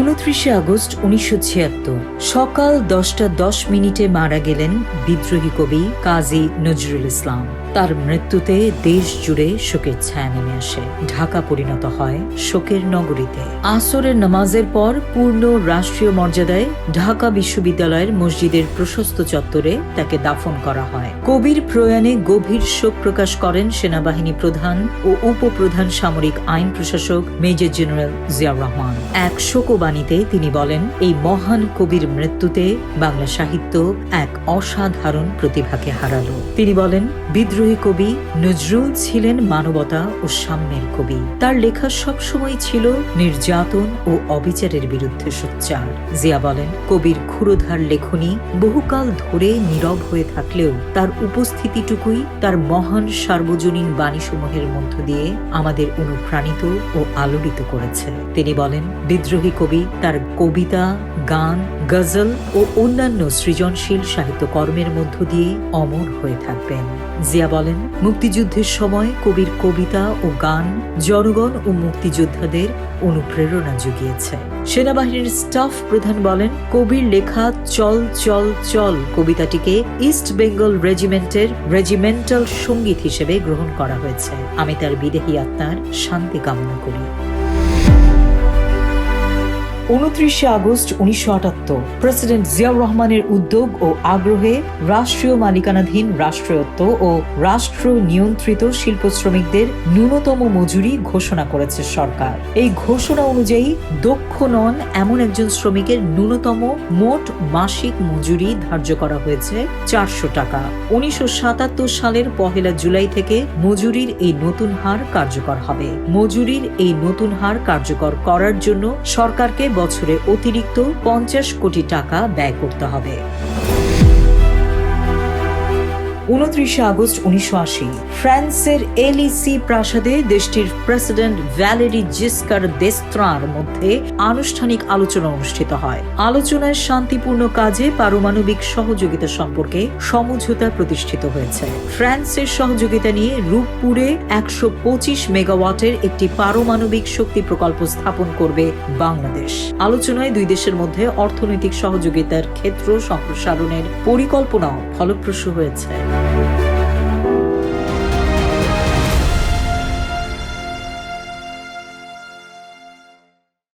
29 August 1976 সকাল 10:10 মারা গেলেন বিদ্রোহী কবি কাজী নজরুল ইসলাম। তার মৃত্যুতে দেশ জুড়ে শোকের ছায়া নেমে আসে। ঢাকা পরিণত হয় শোকের নগরীতে। আসরের নামাজের পর পূর্ণ রাষ্ট্রীয় মর্যাদায় ঢাকা বিশ্ববিদ্যালয়ের মসজিদের প্রশস্ত চত্বরে তাকে দাফন করা হয়। কবির প্রয়াণে গভীর শোক প্রকাশ করেন সেনাবাহিনী প্রধান ও উপপ্রধান সামরিক আইন প্রশাসক মেজর জেনারেল জিয়াউর রহমান। এক শোকবাণীতে তিনি বলেন, এই মহান কবির মৃত্যুতে বাংলা সাহিত্য এক অসাধারণ প্রতিভাকে হারালো। তিনি বলেন, বিদ্রোহী কবি নজরুল ছিলেন মানবতা ও সাম্যের কবি। তার লেখা সবসময় ছিল নির্যাতন ও অবিচারের বিরুদ্ধে সোচ্চার। জিয়া বলেন, কবির ক্ষুরোধার লেখনী বহুকাল ধরে নীরব হয়ে থাকলেও তার উপস্থিতিটুকুই তার মহান সার্বজনীন বাণীসমূহের মধ্য দিয়ে আমাদের অনুপ্রাণিত ও আলোড়িত করেছে। তিনি বলেন, বিদ্রোহী কবি তার কবিতা, গান, গজল ও অন্যান্য সৃজনশীল সাহিত্যকর্মের মধ্য দিয়ে অমর হয়ে থাকবেন। জিয়া বলেন, মুক্তিযুদ্ধের সময় কবির কবিতা ও গান জনগণ ও মুক্তিযোদ্ধাদের অনুপ্রেরণা জুগিয়েছে। সেনাবাহিনীর স্টাফ প্রধান বলেন, কবির লেখা চল চল চল কবিতাটিকে ইস্ট বেঙ্গল রেজিমেন্টের রেজিমেন্টাল সঙ্গীত হিসেবে গ্রহণ করা হয়েছে। আমি তার বিদেহী আত্মার শান্তি কামনা করি। 29 আগস্ট 1978 প্রেসিডেন্ট জিয়াউর রহমানের উদ্যোগ ও আগ্রহে রাষ্ট্রীয় মালিকানাধীন রাষ্ট্রায়ত্ত ও রাষ্ট্র নিয়ন্ত্রিত শিল্প শ্রমিকদের ন্যূনতম মজুরি ঘোষণা করেছে সরকার। এই ঘোষণা অনুযায়ী দক্ষ নন এমন একজন শ্রমিকের ন্যূনতম মোট মাসিক মজুরি ধার্য করা হয়েছে 400 টাকা। 1977 সালের 1 জুলাই থেকে মজুরির এই নতুন হার কার্যকর হবে। মজুরির এই নতুন হার কার্যকর করার জন্য সরকারকে বছরে অতিরিক্ত 50 কোটি টাকা ব্যয় করতে হবে। 29 আগস্ট 1980 ফ্রান্সের এলিসি প্রাসাদে দেশটির প্রেসিডেন্ট ভ্যালেরি জিসকার দেস্ত্রাঁর মধ্যে আনুষ্ঠানিক আলোচনা অনুষ্ঠিত হয়। আলোচনায় শান্তিপূর্ণ কাজে পারমাণবিক সহযোগিতা সম্পর্কে সমঝোতা প্রতিষ্ঠিত হয়েছে। ফ্রান্সের সহযোগিতা নিয়ে রূপপুরে 125 মেগাওয়াটের একটি পারমাণবিক শক্তি প্রকল্প স্থাপন করবে বাংলাদেশ। আলোচনায় দুই দেশের মধ্যে অর্থনৈতিক সহযোগিতার ক্ষেত্র সম্প্রসারণের পরিকল্পনাও ফলপ্রসূ হয়েছে।